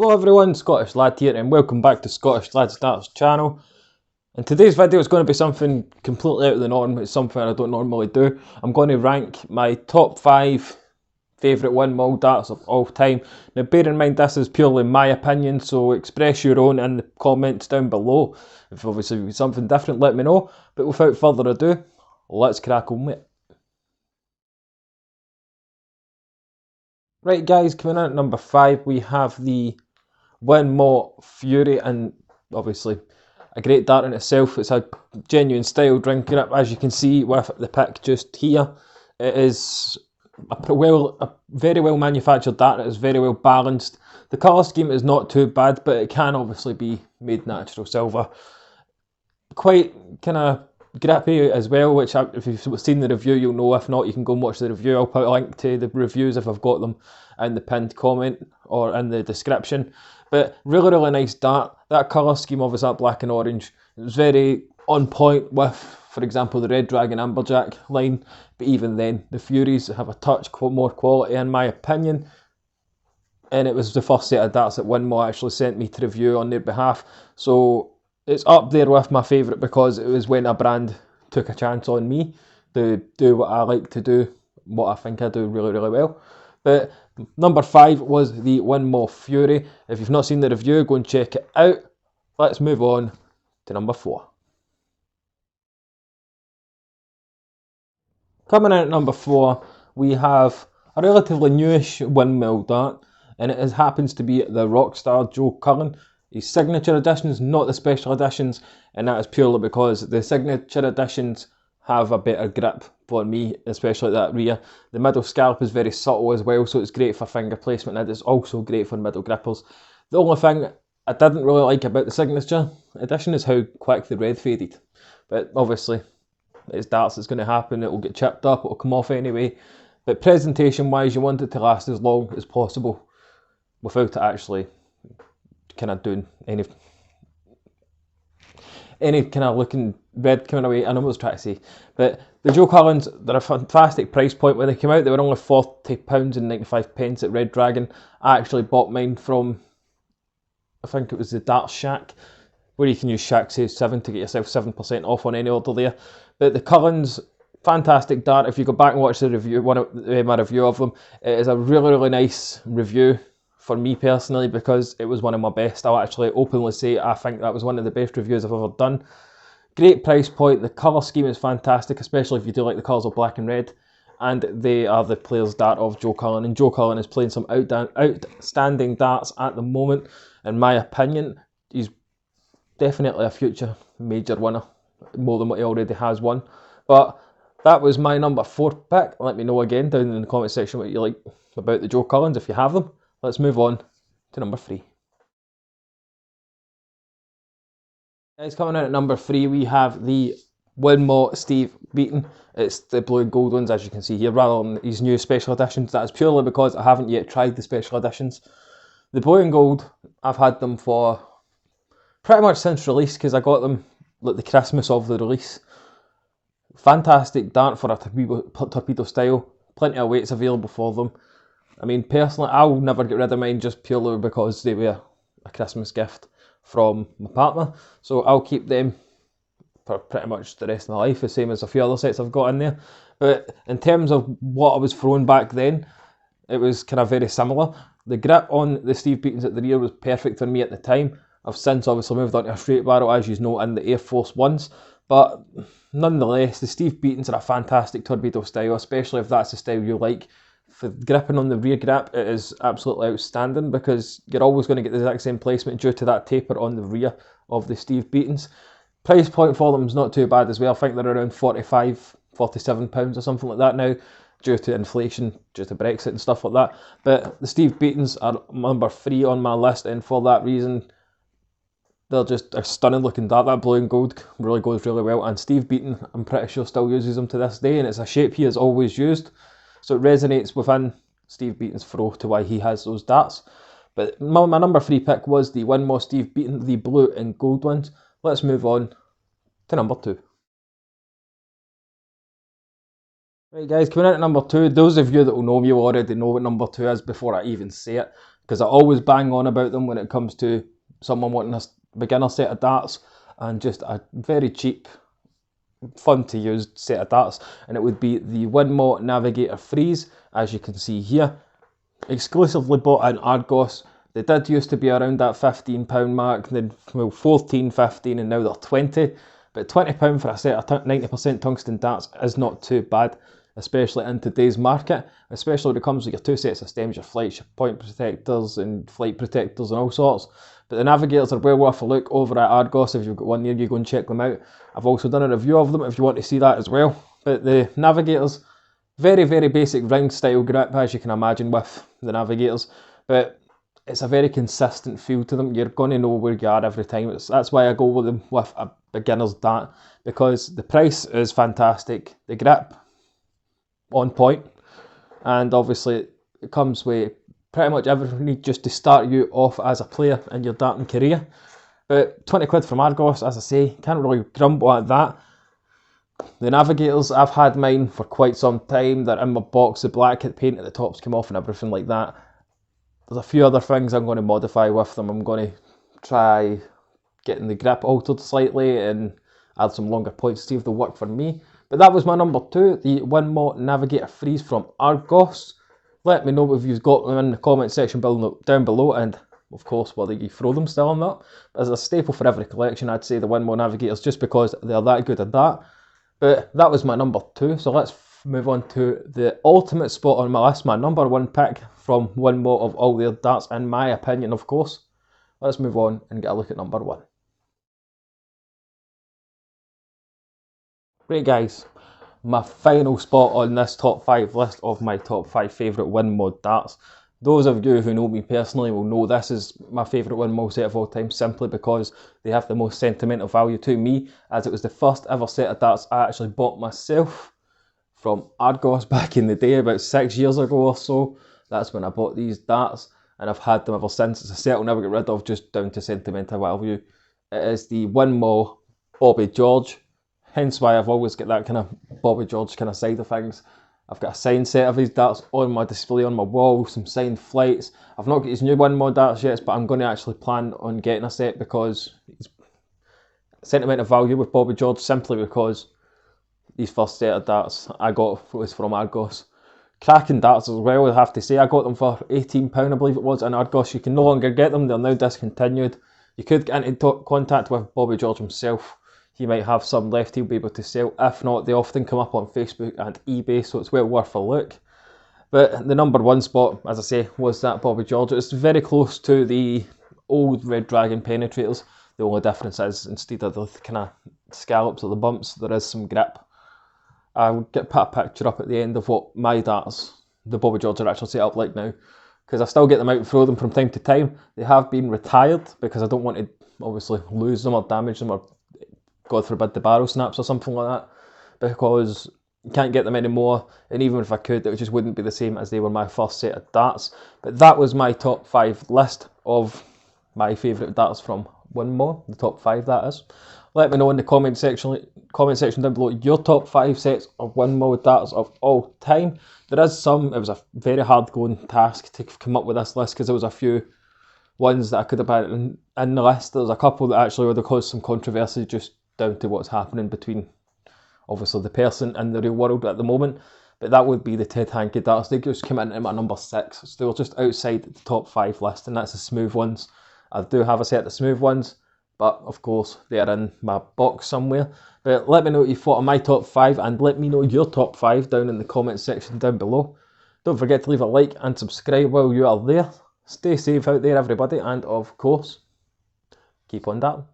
Hello everyone, Scottish Lad here and welcome back to Scottish Lad's Darts channel. And today's video is going to be something completely out of the norm. It's something I don't normally do. I'm going to rank my top 5 favourite Winmau darts of all time. Now bear in mind this is purely my opinion, so express your own in the comments down below. If obviously something different, let me know. But without further ado, let's crack on with it. Right guys, coming in at number 5 we have the Winmau Fury, and obviously a great dart in itself. It's a genuine style drink grip, as you can see with the pick just here. It is a very well manufactured dart. It is very well balanced. The colour scheme is not too bad, but it can obviously be made natural silver. Quite kind of grippy as well, which if you've seen the review you'll know. If not, you can go and watch the review. I'll put a link to the reviews if I've got them in the pinned comment or in the description. But really nice dart. That colour scheme of that black and orange, it was very on point with, for example, the Red Dragon Amberjack line. But even then, the Furies have a touch more quality in my opinion. And it was the first set of darts that Winmau actually sent me to review on their behalf. So it's up there with my favourite because it was when a brand took a chance on me to do what I like to do, what I think I do really well. But number 5 was the Winmau Fury. If you've not seen the review, go and check it out. Let's move on to number 4. Coming in at number 4, we have a relatively newish Winmau dart, and it happens to be the Rockstar Joe Cullen. His signature editions, not the special editions, and that is purely because the signature editions have a better grip for me, especially that rear. The middle scalp is very subtle as well, so it's great for finger placement, and it's also great for middle grippers. The only thing I didn't really like about the signature edition is how quick the red faded. But obviously, it's darts, it's going to happen, it will get chipped up, it will come off anyway. But presentation wise, you want it to last as long as possible without it actually kind of doing any kind of looking red coming away. I know what I was trying to say. But the Joe Cullens, they're a fantastic price point. When they came out, they were only £40.95 at Red Dragon. I actually bought mine from, I think it was the Dart Shack, where you can use Shack Save 7 to get yourself 7% off on any order there. But the Cullens, fantastic dart. If you go back and watch the review, my review of them, it is a really nice review for me personally, because it was one of my best. I'll actually openly say I think that was one of the best reviews I've ever done. Great price point. The colour scheme is fantastic, especially if you do like the colours of black and red. And they are the player's dart of Joe Cullen. And Joe Cullen is playing some outstanding darts at the moment. In my opinion, he's definitely a future major winner, more than what he already has won. But that was my number 4 pick. Let me know again down in the comment section what you like about the Joe Cullens if you have them. Let's move on to number 3. Guys, coming in at number 3, we have the Winmau Steve Beaton. It's the blue and gold ones, as you can see here, rather than these new special editions. That is purely because I haven't yet tried the special editions. The blue and gold, I've had them for pretty much since release, because I got them like the Christmas of the release. Fantastic dart for a torpedo style. Plenty of weights available for them. I mean, personally, I'll never get rid of mine just purely because they were a Christmas gift from my partner. So I'll keep them for pretty much the rest of my life, the same as a few other sets I've got in there. But in terms of what I was throwing back then, it was kind of very similar. The grip on the Steve Beatons at the rear was perfect for me at the time. I've since obviously moved on to a straight barrel, as you know, in the Air Force Ones. But nonetheless, the Steve Beatons are a fantastic torpedo style, especially if that's the style you like. For gripping on the rear grip, it is absolutely outstanding, because you're always going to get the exact same placement due to that taper on the rear of the Steve Beatons. Price point for them is not too bad as well. I think they're around £47 or something like that now, due to inflation, due to Brexit and stuff like that. But the Steve Beatons are number 3 on my list, and for that reason, they're just a stunning looking dart. That blue and gold really goes really well, and Steve Beaton, I'm pretty sure, still uses them to this day, and it's a shape he has always used. So it resonates within Steve Beaton's throw to why he has those darts. But my number 3 pick was the Winmau Steve Beaton, the blue and gold ones. Let's move on to number 2. Right guys, coming in at number 2, those of you that will know me will already know what number 2 is before I even say it. because I always bang on about them when it comes to someone wanting a beginner set of darts and just a very cheap, fun to use set of darts, and it would be the Winmau Navigator Freeze, as you can see here. Exclusively bought in Argos. They did used to be around that £15 mark, then well, 14, 15, and now they're 20. But £20 for a set of 90% tungsten darts is not too bad, especially in today's market, especially when it comes with your two sets of stems, your flights, your point protectors and flight protectors and all sorts. But the Navigators are well worth a look over at Argos. If you've got one near you, go and check them out. I've also done a review of them if you want to see that as well. But the Navigators, very, very basic ring style grip, as you can imagine with the Navigators. But it's a very consistent feel to them. You're going to know where you are every time. That's why I go with them with a beginner's dart, because the price is fantastic, the grip on point, and obviously it comes with pretty much everything you need just to start you off as a player in your darting career. But 20 quid from Argos, as I say, can't really grumble at that. The Navigators, I've had mine for quite some time. They're in my box, the black paint at the tops came off and everything like that. There's a few other things I'm going to modify with them. I'm going to try getting the grip altered slightly and add some longer points to see if they'll work for me. But that was my number 2, the Winmau Navigator Freeze from Argos. Let me know if you've got them in the comment section down below, and of course whether you throw them still or not. As a staple for every collection, I'd say the Winmau Navigators, just because they're that good at that. But that was my number 2, so let's move on to the ultimate spot on my list, my number 1 pick from Winmau of all their darts, in my opinion, of course. Let's move on and get a look at number 1. Right guys, my final spot on this top 5 list of my top 5 favourite Winmau darts. Those of you who know me personally will know this is my favourite Winmau set of all time, simply because they have the most sentimental value to me, as it was the first ever set of darts I actually bought myself from Argos back in the day, about 6 years ago or so. That's when I bought these darts, and I've had them ever since. It's a set I'll never get rid of, just down to sentimental value. It is the Winmau Bobby George, hence why I've always got that kind of Bobby George kind of side of things. I've got a signed set of his darts on my display on my wall, some signed flights. I've not got his new Winmau darts yet, but I'm going to actually plan on getting a set, because it's sentimental value with Bobby George, simply because these first set of darts I got was from Argos. Cracking darts as well, I have to say. I got them for £18, I believe it was, in Argos. You can no longer get them, they're now discontinued. You could get into contact with Bobby George himself. He might have some left he'll be able to sell. If not, they often come up on Facebook and eBay, so it's well worth a look. But the number 1 spot, as I say, was that Bobby George. It's very close to the old Red Dragon penetrators. The only difference is, instead of the kind of scallops or the bumps, there is some grip. I'll put a picture up at the end of what my darts, the Bobby George, are actually set up like now, because I still get them out and throw them from time to time. They have been retired because I don't want to obviously lose them or damage them, or God forbid the barrel snaps or something like that, because you can't get them anymore, and even if I could, it just wouldn't be the same as they were my first set of darts. But that was my top 5 list of my favourite darts from Winmau, the top 5 that is. Let me know in the comment section down below your top 5 sets of Winmau darts of all time. There is some, it was a very hard going task to come up with this list, because there was a few ones that I could have put in the list. There's a couple that actually would have caused some controversy, just down to what's happening between obviously the person and the real world at the moment. But that would be the Ted Hankey darts. They just came in at my number 6, so they were just outside the top 5 list, and that's the smooth ones. I do have a set of smooth ones, but of course they are in my box somewhere. But let me know what you thought of my top 5, and let me know your top 5 down in the comment section down below. Don't forget to leave a like and subscribe while you are there. Stay safe out there everybody, and of course, keep on darting.